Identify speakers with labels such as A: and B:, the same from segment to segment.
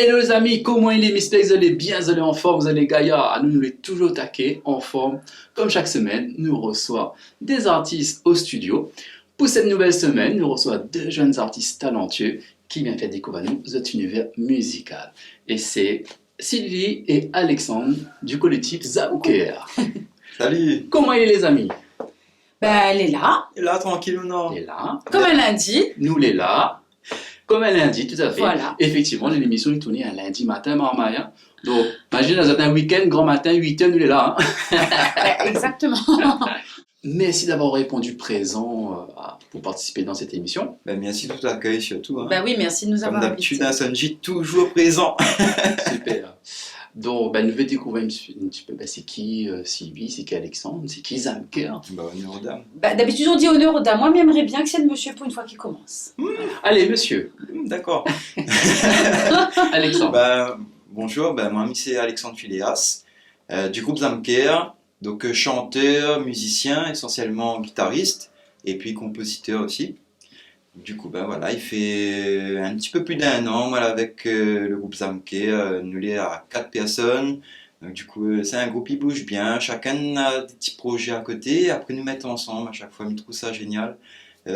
A: Hello les amis, comment il est? J'espère que vous allez bien, vous allez en forme, vous allez gaillard. Nous sommes toujours taqués, en forme. Comme chaque semaine, nous reçoit des artistes au studio. Pour cette nouvelle semaine, nous reçoit deux jeunes artistes talentueux qui viennent faire découvrir nous notre univers musical. Et c'est Sylvie et Alexandre du collectif Zamker.
B: Salut.
A: Comment il est les amis?
C: Elle est là,
B: Et là, tranquille ou non?
A: Il est là.
C: comme un lundi.
A: Nous les là. Comme un lundi, tout à fait.
C: Voilà.
A: Effectivement, l'émission est tournée un lundi matin, Marmaya. Donc, imagine dans un week-end, grand matin, 8h, nous les là. Hein.
C: Exactement.
A: Merci d'avoir répondu présent pour participer dans cette émission.
B: Merci de tout l'accueil surtout. Hein.
C: Oui, merci de nous
B: Comme
C: avoir
B: d'habitude,
C: invités.
B: un Sonji toujours présent.
A: Super. Donc, nous devons découvrir un petit peu c'est qui Sylvie, c'est qui Alexandre, c'est qui Zamker.
B: Honneur aux dames.
C: D'habitude, on dit honneur aux dames. Moi, j'aimerais bien que c'est le monsieur pour une fois qu'il commence.
A: Allez, monsieur.
B: D'accord.
A: Alexandre.
B: Bonjour, moi c'est Alexandre Phileas, du groupe Zamker, donc chanteur, musicien, essentiellement guitariste, et puis compositeur aussi. Du coup, voilà, il fait un petit peu plus d'1 an, voilà, avec le groupe Zamker, nous les à 4 personnes. Donc, du coup, c'est un groupe qui bouge bien, chacun a des petits projets à côté, après nous mettre ensemble à chaque fois, je trouve ça génial.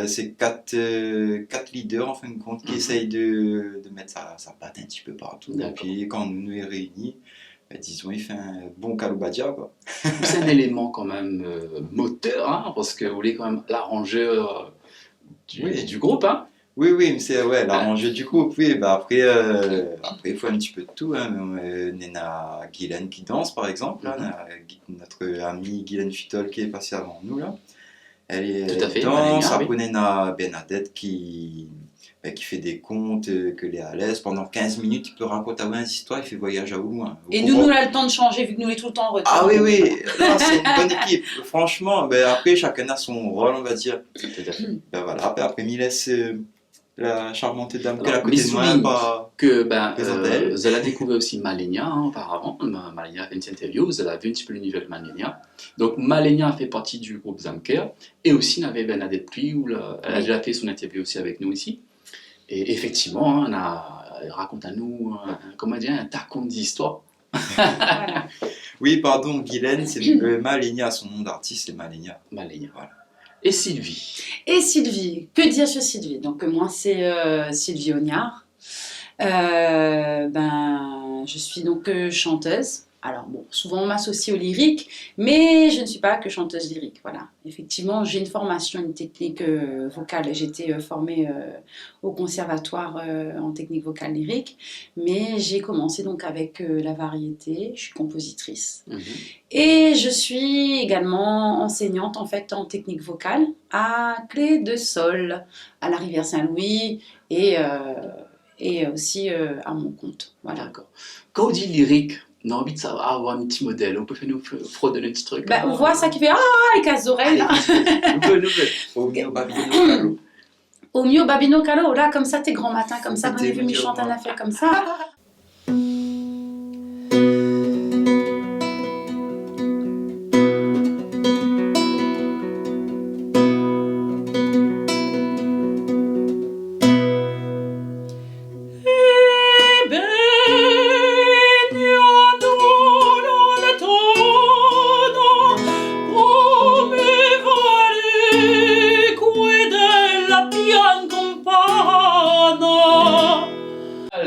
B: C'est 4 leaders en fin de compte qui essayent de mettre sa patte un petit peu partout. Et puis quand nous nous réunis, disons, il fait un bon calobadia, quoi.
A: C'est un élément quand même moteur, hein, parce que vous voulez quand même l'arrangeur du groupe. Hein.
B: Oui, c'est l'arrangeur du groupe. Oui, après, il faut un petit peu de tout. Hein. Nena Guylaine qui danse, par exemple. Là, notre amie Guylaine Fitol qui est passée avant nous, là. Elle danse. Après, on a Bernadette qui fait des contes, que est à l'aise. Pendant 15 minutes, il peut raconter une histoire, il fait voyager à où loin.
C: Et nous, on a le temps de changer vu que nous, est tout le temps en retard.
B: Ah oui, non, c'est une bonne équipe. Franchement, après, chacun a son rôle, on va dire.
A: Tout à fait.
B: Voilà, après, il laisse la charmante dame qu'elle a à
A: Alors,
B: côté de moi.
A: Que vous allez découvrir aussi Malenia auparavant. Malenia a fait une interview, vous avez vu un petit peu l'univers de Malenia. Donc Malenia fait partie du groupe Zamker et aussi on avait Bernadette Pluy où elle a déjà fait son interview aussi avec nous ici. Et effectivement, elle raconte à nous un tacon d'histoire.
C: Voilà.
B: Oui, pardon, Guylaine, c'est Malenia, son nom d'artiste, c'est Malenia.
A: Malenia.
B: Voilà.
A: Et Sylvie.
C: Et Sylvie, que dire sur Sylvie? Donc moi, c'est Sylvie Ognard. Je suis donc chanteuse. Alors bon, souvent on m'associe au lyrique, mais je ne suis pas que chanteuse lyrique. Voilà. Effectivement, j'ai une formation, une technique vocale. J'ai été formée au conservatoire en technique vocale lyrique, mais j'ai commencé donc avec la variété. Je suis compositrice et je suis également enseignante en fait en technique vocale à Clé de Sol, à la Rivière Saint-Louis et aussi à mon compte. Voilà.
A: D'accord. Quand on dit lyrique, on a envie de savoir, avoir un petit modèle. On peut faire nous fredonner un petit truc.
C: On voit ça qui fait les casse d'oreilles là.
B: Au mieux, Babino.
C: Au mieux, Babino Calo, là, comme ça, t'es grand matin, comme ça, vous avez vu, me chante un affaire comme ça.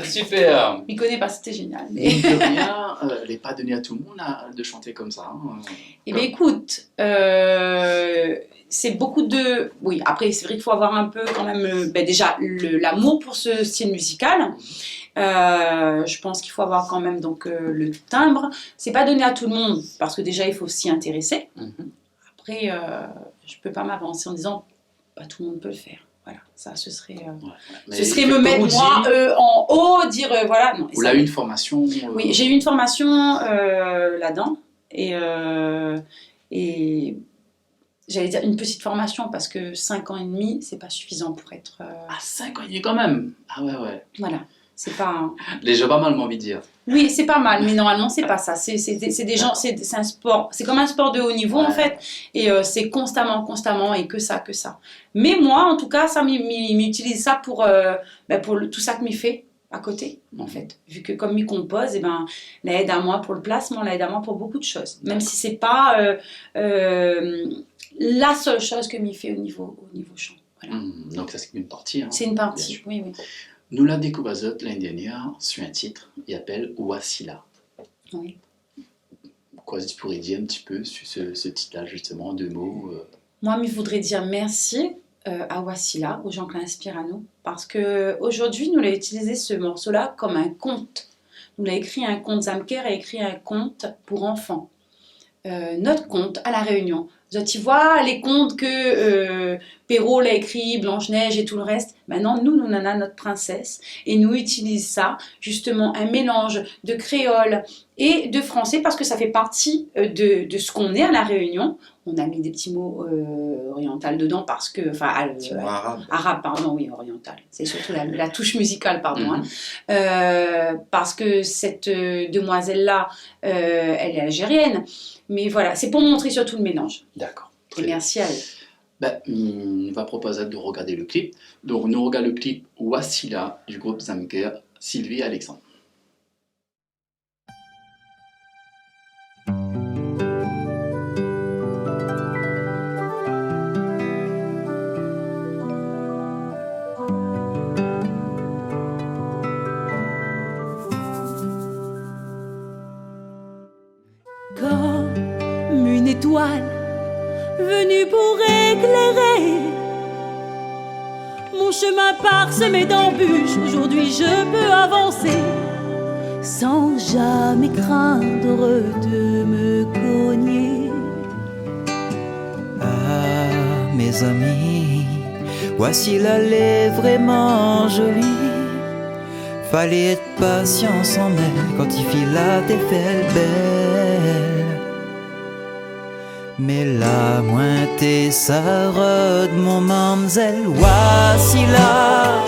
A: Super.
C: Je m'y connais pas, c'était génial. Mais...
A: Mine de rien, elle n'est pas donnée à tout le monde de chanter comme ça. Hein.
C: Eh bien, écoute, c'est beaucoup de... Oui, après, c'est vrai qu'il faut avoir un peu quand même, déjà, l'amour pour ce style musical. Je pense qu'il faut avoir quand même donc, le timbre. C'est pas donné à tout le monde, parce que déjà, il faut s'y intéresser. Après, je peux pas m'avancer en disant, pas tout le monde peut le faire. Voilà, ça, ce serait me mettre moi en haut, dire voilà. Non,
A: vous avez eu une formation
C: Oui, j'ai eu une formation là-dedans et j'allais dire une petite formation parce que 5 ans et demi, c'est pas suffisant pour être.
A: 5 ans et demi quand même. Ah ouais.
C: Voilà. C'est pas.
A: Déjà pas mal, j'ai envie de dire.
C: Oui, c'est pas mal, mais normalement c'est pas ça. C'est des gens, c'est un sport. C'est comme un sport de haut niveau en fait, et c'est constamment et que ça. Mais moi, en tout cas, ça m'utilise ça pour tout ça que m'y fait. à côté, en fait. Vu que comme il compose, la aide à moi pour le placement, la aide à moi pour beaucoup de choses. Même si c'est pas la seule chose que m'y fait au niveau chant. Voilà.
A: Donc ça c'est une partie. Hein,
C: c'est une partie, oui.
A: Nous l'avons découvert l'année dernière sur un titre, il s'appelle Wassila.
C: Oui.
A: Quoi tu pourrais dire un petit peu sur ce titre-là, justement, deux mots
C: Moi, je voudrais dire merci à Wassila, aux gens qui l'inspirent à nous, parce qu'aujourd'hui, nous l'avons utilisé ce morceau-là comme un conte. Nous l'avons écrit un conte, Zamker a écrit un conte pour enfants. Notre conte à La Réunion. Tu vois, les contes que Perrault l'a écrit, Blanche-Neige et tout le reste, maintenant, nous en avons notre princesse, et nous utilisons ça, justement, un mélange de créole et de français, parce que ça fait partie de ce qu'on est à La Réunion. On a mis des petits mots orientaux dedans, parce que... arabe, pardon, oui, oriental. C'est surtout la touche musicale, pardon. Parce que cette demoiselle-là, elle est algérienne. Mais voilà, c'est pour montrer surtout le mélange.
A: D'accord.
C: Et merci à elle.
A: On va proposer de regarder le clip. Donc, nous regardons le clip Wassila du groupe Zamker, Sylvie et Alexandre.
D: Comme une étoile venue pour éclairer mon chemin parsemé d'embûches. Aujourd'hui je peux avancer sans jamais craindre de me cogner.
E: Ah, mes amis, voici l'allée vraiment jolie. Fallait être patient sans elle quand il fit la défaite belle. Mais la moitié ça rôde mon mamzelle. Voici là,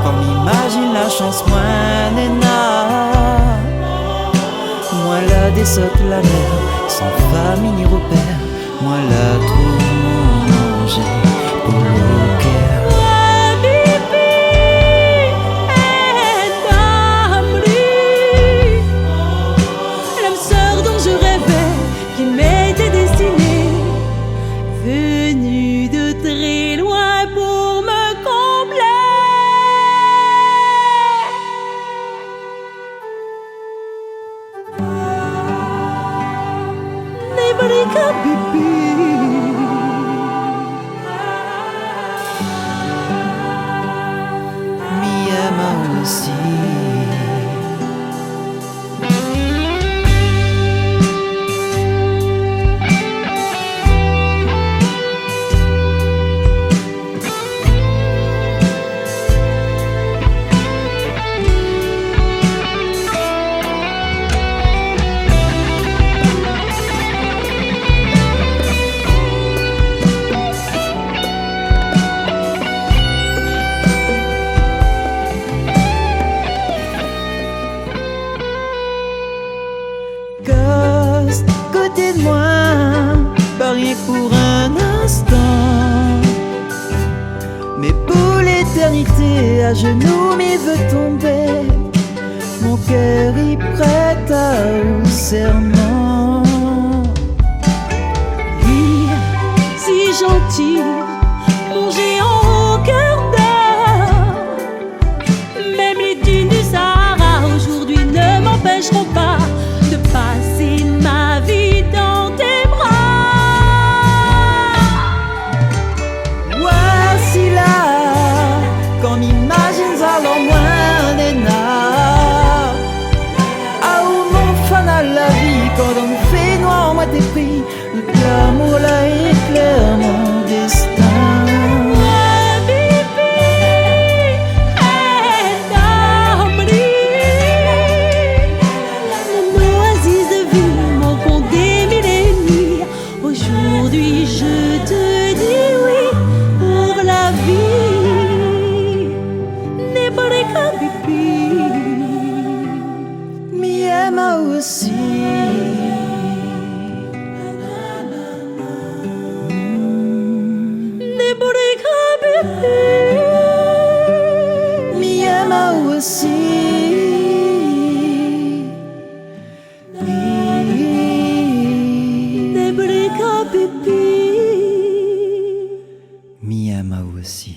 E: comme imagine la chance moins néna. Moi la dessotte la mer, sans famille ni repère. Moi la trouve manger pour le cœur. Pour un instant, mais pour l'éternité, à genoux m'y veut tomber. Mon cœur y prête à un serment.
D: Lui, si gentil, mon géant au cœur d'or. Même les dunes du Sahara aujourd'hui ne m'empêcheront pas de passer ma vie dans tes bras.
E: Comme imagines alors moins d'énard. Ah où mon fan à la vie, quand on fait noir, moi t'es pris. L'amour là éclaire mon destin.
D: Aujourd'hui je te dis oui pour la vie. Neboreka bibi,
E: mi aima aussi.
D: Neboreka bibi,
E: mi aima aussi.
D: répit.
E: Mia aussi.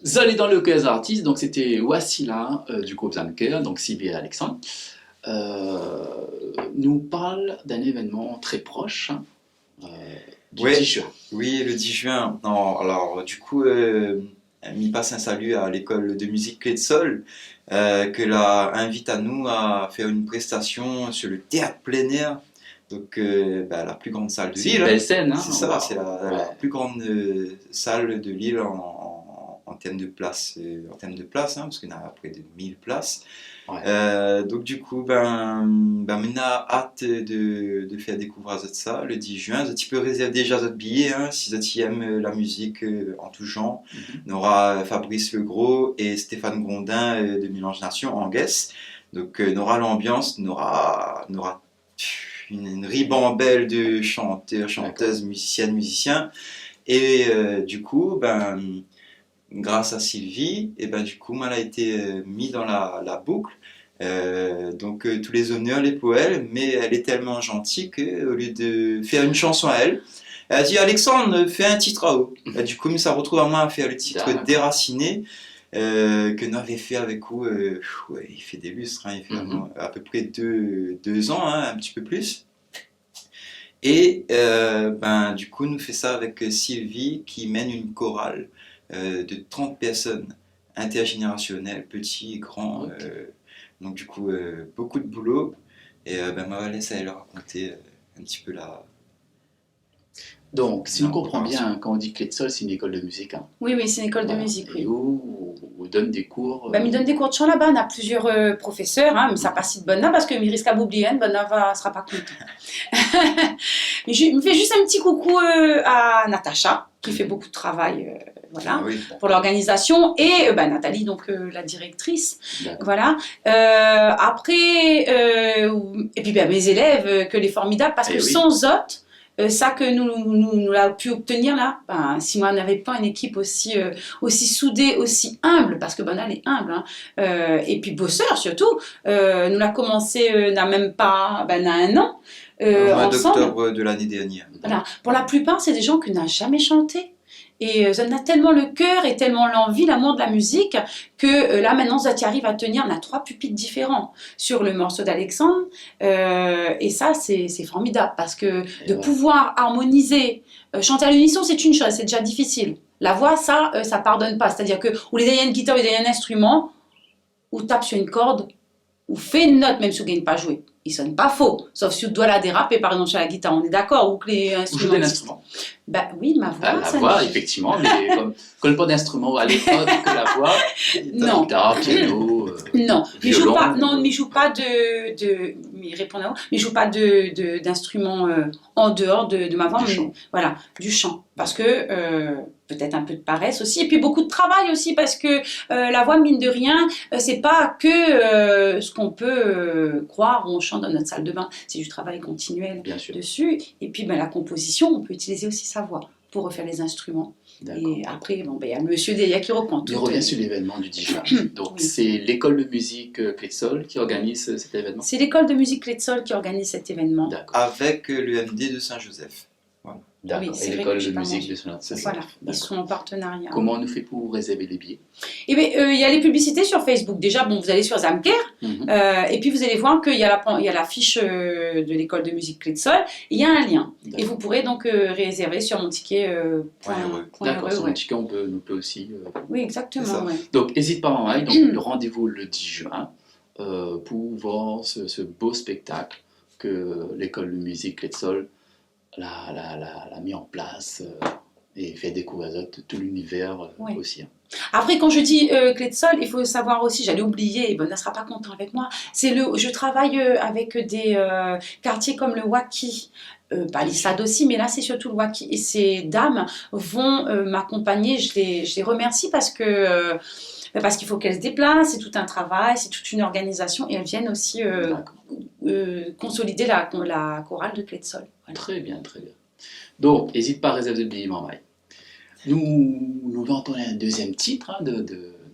A: Zol est dans le cœur des artistes, donc c'était Wassila du groupe Zamker, donc Sylvie et Alexandre. Nous parle d'un événement très proche, du
B: Ouais.
A: 10 juin.
B: Oui, le 10 juin. Non, alors, du coup, m'y passe un salut à l'école de musique Clé de Sol, que la invite à nous à faire une prestation sur le théâtre plein air, donc la plus grande salle de
A: C'est
B: l'île.
A: une belle scène, hein.
B: C'est ça,
A: Wow.
B: c'est la
A: Ouais.
B: plus grande salle de l'île en termes de place, hein, parce qu'on a près de 1000 places.
A: Ouais.
B: Donc du coup, on a hâte de faire découvrir ça le 10 juin. Tu peux réserver déjà votre billet, hein, si tu aimes la musique en tout genre.
A: Mhm.
B: On aura Fabrice Legros et Stéphane Grondin de Mélange Nation en guest. Donc on aura l'ambiance, on aura une ribambelle de chanteurs, chanteuses, musiciennes, musiciens. Et du coup, grâce à Sylvie, et du coup, elle a été mis dans la boucle. Donc tous les honneurs, les poèles, mais elle est tellement gentille qu'au lieu de faire une chanson à elle, elle a dit Alexandre, fais un titre à eux. Et du coup, ça retrouve à moi à faire le titre
A: D'accord.
B: Déraciné que nous avait fait avec vous. Il fait des lustres, hein, il fait vraiment à peu près 2 ans, hein, un petit peu plus. Et du coup, nous fait ça avec Sylvie qui mène une chorale de 30 personnes intergénérationnelles, petits, grands.
A: Ok.
B: Donc du coup, beaucoup de boulot. Et moi, laisse aller leur raconter un petit peu la...
A: Donc, si on
B: Non,
A: comprend
B: préparation.
A: bien, quand on dit Clé de Sol, c'est une école de musique. Hein.
C: Oui, oui, c'est une école de
A: Voilà.
C: musique,
A: Et
C: oui.
A: où on donne des cours.
C: Ben, il donne des cours de chant là-bas, on a plusieurs professeurs, hein, mais ça passe de bonne parce que Myriska Boublienne, Bonna ne sera pas content. Mais je me fais juste un petit coucou à Natacha, qui fait beaucoup de travail voilà,
B: Ah oui.
C: pour l'organisation, et Nathalie, donc la directrice.
A: D'accord.
C: Voilà. Après, et puis mes élèves, que les formidables, parce
A: Eh
C: que
A: oui.
C: sans eux, ça que nous l'avons pu obtenir là, si moi n'avais pas une équipe aussi soudée, aussi humble, parce que elle est humble, hein, et puis bosseur surtout, nous l'a commencé n'a même pas, n'a un an,
B: Au mois
C: ensemble.
B: d'octobre de l'année dernière.
C: Voilà. Pour la plupart, c'est des gens qui n'ont jamais chanté. Et ça en a tellement le cœur et tellement l'envie, l'amour de la musique, que là maintenant, ça y arrive à tenir. On a 3 pupitres différents sur le morceau d'Alexandre. Et ça, c'est formidable parce que de
A: ouais.
C: pouvoir harmoniser, chanter à l'unisson, c'est une chose, c'est déjà difficile. La voix, ça pardonne pas. C'est-à-dire que, ou les derrière une guitare ou derrière un instrument, ou tape sur une corde, ou fait une note, même si vous ne gagnez pas jouer. Il sonne pas faux, sauf si tu dois la déraper par exemple sur la guitare, on est d'accord, ou que les
A: Vous
C: instruments.
A: jouez d'un instrument.
C: Oui, ma voix.
A: La
C: ça
A: voix,
C: me-
A: effectivement, mais comme pas d'instrument à l'époque que la voix,
C: Non.
A: guitare, piano.
C: Non, mais je joue
A: violon,
C: pas. Non, mais je joue pas mais répondre à vous. Mais je joue pas d'instruments en dehors de ma voix,
A: Du
C: mais
A: chant.
C: voilà, du chant, parce que peut-être un peu de paresse aussi, et puis beaucoup de travail aussi, parce que la voix mine de rien, c'est pas que ce qu'on peut croire où on chante dans notre salle de bain, c'est du travail continuel
A: Bien sûr.
C: dessus, et puis la composition, on peut utiliser aussi sa voix pour refaire les instruments.
A: D'accord.
C: Et après, il y a le monsieur derrière qui reprend tout.
A: On revient sur l'événement du 10 juin. Donc,
C: Oui.
A: c'est l'école de musique Clé de Sol qui organise cet événement.
C: C'est l'école de musique Clé de Sol qui organise cet événement.
A: D'accord.
B: Avec l'UMD de Saint-Joseph.
A: D'accord.
C: Oui, c'est
A: Et
C: vrai
A: l'école
C: que j'ai
A: de
C: pas
A: musique
C: mangé.
A: de Saint-Joseph.
C: Voilà, ils
A: D'accord.
C: sont en partenariat.
A: Comment on nous fait pour réserver les billets?
C: Eh bien, il y a les publicités sur Facebook. Déjà, vous allez sur Zamker,
A: Mhm.
C: et puis vous allez voir qu'il y a la fiche de l'école de musique Clé de Sol. Il y a un lien. Et
A: D'accord.
C: vous pourrez donc réserver sur mon ticket.
B: Point heureux.
A: D'accord, sur
C: ouais.
A: le ticket, on peut aussi.
C: Oui,
B: C'est
C: exactement.
B: ça.
C: Ouais.
A: Donc, n'hésite pas, Maman. Donc, le rendez-vous le 10 juin pour voir ce beau spectacle que l'école de musique Clé de Sol l'a mis en place et fait découvrir tout l'univers
C: Ouais.
A: aussi. Hein.
C: Après, quand je dis Clé de Sol, il faut savoir aussi, j'allais oublier, elle ne sera pas contente avec moi, je travaille avec des quartiers comme le Waki, pas l'Issade aussi, mais là c'est surtout le Waki. Et ces dames vont m'accompagner, je les remercie parce qu'il faut qu'elles se déplacent, c'est tout un travail, c'est toute une organisation, et elles viennent aussi
A: D'accord.
C: consolider la chorale de Clé de Sol. Voilà.
A: Très bien, très bien. Donc, n'hésite pas à réserver le billet, Maman. Nous allons entendre un deuxième titre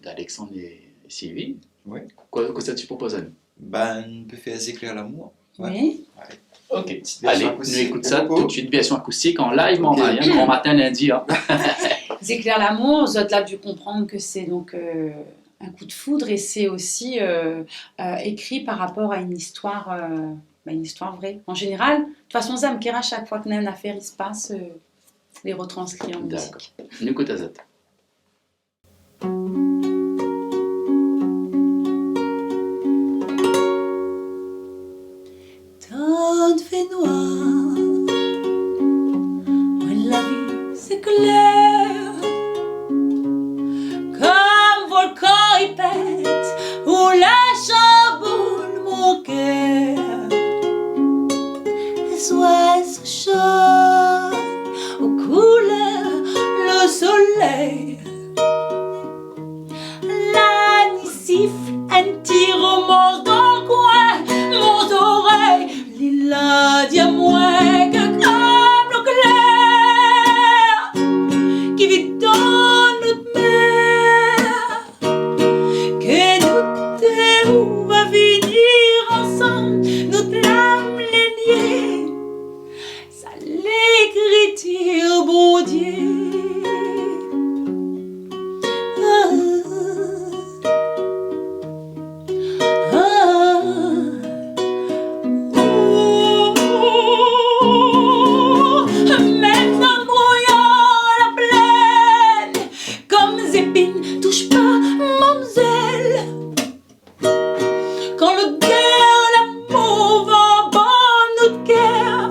A: d'Alexandre et Sylvie.
B: Oui.
A: Quoi ça tu proposes à nous?
B: Ben, on peut faire éclairer l'amour. Ouais.
C: Oui.
A: Ok,
B: Petite version
A: allez, nous
B: acoustique.
A: écoute ça
B: Oh.
A: tout de suite, version acoustique en live, mon
B: Ok.
A: mari, hein, grand matin, lundi. Hein.
C: Éclaire l'amour, vous avez dû comprendre que c'est donc un coup de foudre et c'est aussi écrit par rapport à une histoire vraie. En général, de toute façon, Zamkir, à chaque fois que une affaire il se passe, les retranscrit en
A: D'accord.
C: musique.
A: Nous écoute ça.
D: Tant de fait noir, où la vie s'éclaire, comme volcan il pète, où la chamboule mon cœur. Les oiseaux chantent aux couleurs, le soleil. La nuit siffle un tirement dans le coin, mon oreille, lila diamant que comme l'eau claire qui vit dans notre mer, que nous deux on va venir ensemble, notre âme les lier, ça l'écriture, bon Dieu. Maintenant brouillant la plaine, comme épines touche pas mademoiselle. Quand le guerre, l'amour va bas notre cœur,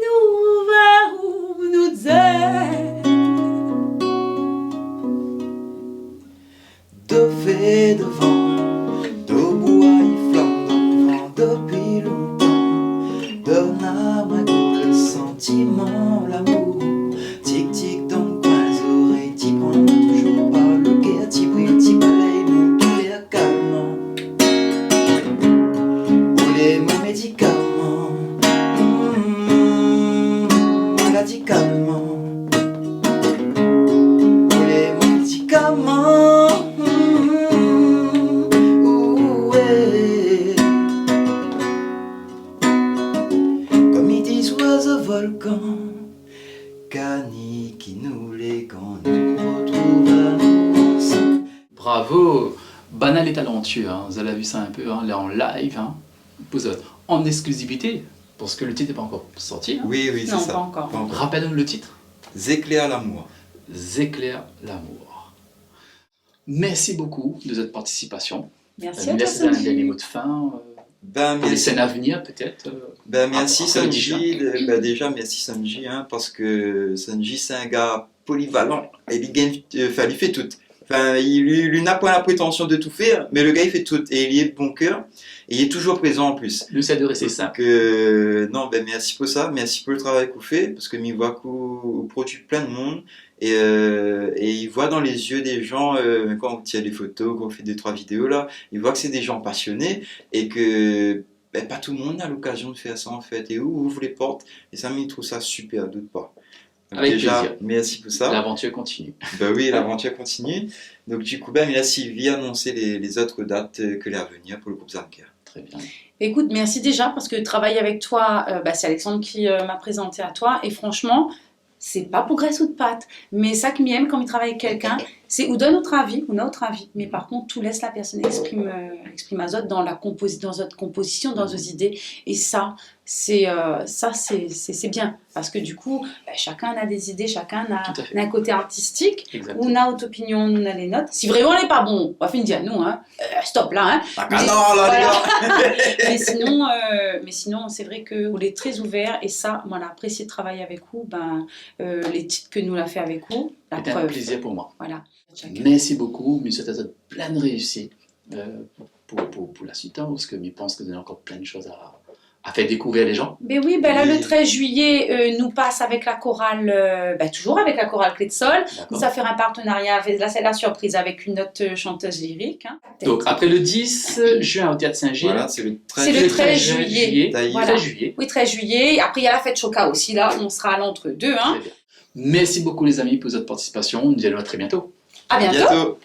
D: nous verrons nous aider.
E: De fait de vent, de bois il flamme dans le vent depuis longtemps. Donne à ma goût le sentiment, l'amour. Tic tic dans le coin des oreilles, t'y prends toujours par le guerre, t'y brille, t'y balaye mon douleur calmement. Oublez mon médicament, radicalement. Oublez mon médicament. Ouais. Comme ils disent oiseau volcan, Cani qui nous les quand nous retrouve à nous ensemble.
A: Bravo, banal et talentueux, hein. Vous avez vu ça un peu, hein, là en live, hein. Vous êtes en exclusivité, parce que le titre n'est pas encore sorti. Hein.
B: Oui, oui, c'est
C: Non,
B: ça.
C: pas encore.
B: Pas encore.
A: Rappelle-nous le titre.
B: Éclaire l'amour.
A: Éclaire l'amour. Merci beaucoup de cette participation.
C: Merci
A: Nous
C: à toi,
A: laisse un
C: Sanji.
A: dernier mot de fin,
B: Ben,
A: pour les
B: merci.
A: scènes à venir peut-être.
B: Ben, merci
A: après le
B: Sanji. Ben, déjà, merci Sanji, hein, parce que Sanji, c'est un gars polyvalent. Et il, enfin, il fait tout. Enfin, lui n'a pas la prétention de tout faire, mais le gars, il fait tout. Et il y est de bon cœur. Et il est toujours présent en plus.
A: Nous, c'est de rester simple.
B: Non, ben, merci pour ça. Merci pour le travail que vous faites, parce que il voit que vous produit plein de monde. Et il voit dans les yeux des gens, quand on tient des photos, quand on fait 2-3 vidéos là, il voit que c'est des gens passionnés et que ben, pas tout le monde a l'occasion de faire ça en fait. Et où ouvre les portes. Et ça, il trouve ça super, doute pas. Donc,
A: Avec
B: déjà,
A: plaisir.
B: merci pour ça.
A: L'aventure continue.
B: Ben oui, l'aventure continue. Donc du coup, ben, là, Sylvie a annoncé les autres dates que les à venir pour le groupe Zamkir.
A: Très bien.
C: Écoute, merci déjà parce que travailler avec toi, c'est Alexandre qui m'a présenté à toi et franchement, c'est pas pour graisse ou de pâte, mais ça qui m'aime quand il travaille avec quelqu'un, c'est ou donne notre avis, ou notre avis, mais par contre, tout laisse la personne exprime Azot dans dans notre composition, dans nos idées, et ça, c'est bien, parce que du coup, chacun a des idées, chacun
A: Tout à fait.
C: a un côté artistique,
A: Exactement.
C: on a notre opinion, on a les notes. Si vraiment on n'est pas bon, on va finir dire nous, hein, stop là, hein.
B: Ah
C: Mais-
B: non, là,
C: voilà.
B: les gars.
C: mais sinon, c'est vrai qu'on est très ouvert et ça, moi, j'ai apprécié de travailler avec vous. Les titres que nous l'a fait avec vous, la
A: C'était un
C: preuve.
A: plaisir pour moi.
C: Voilà.
A: Merci beaucoup, monsieur Tazot, plein de réussite pour la suite, hein, parce que je pense que vous avez encore plein de choses à faire découvrir les gens.
C: Mais oui, là,
B: Oui.
C: le 13 juillet, nous passe avec la chorale, toujours avec la chorale Clé de Sol.
A: D'accord.
C: Nous avons fait un partenariat, là, c'est la surprise, avec une autre chanteuse lyrique. Hein.
A: Donc, après le 10 juin au Théâtre Saint-Gilles,
B: Voilà, c'est le 13
C: C'est le 13 juillet.
B: D'ailleurs.
C: Voilà.
A: 13 juillet.
C: Oui, 13 juillet. Après, il y a la fête Choca aussi, là, on sera à l'entre-deux. Hein.
A: Très bien. Merci beaucoup les amis pour votre participation. Nous allons à très bientôt.
C: À bientôt.
B: Bientôt.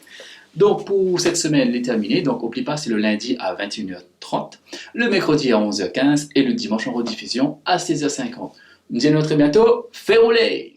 A: Donc pour cette semaine, elle est terminée. Donc n'oublie pas, c'est le lundi à 21h30, le mercredi à 11h15 et le dimanche en rediffusion à 16h50. Nous disons très bientôt, fais rouler!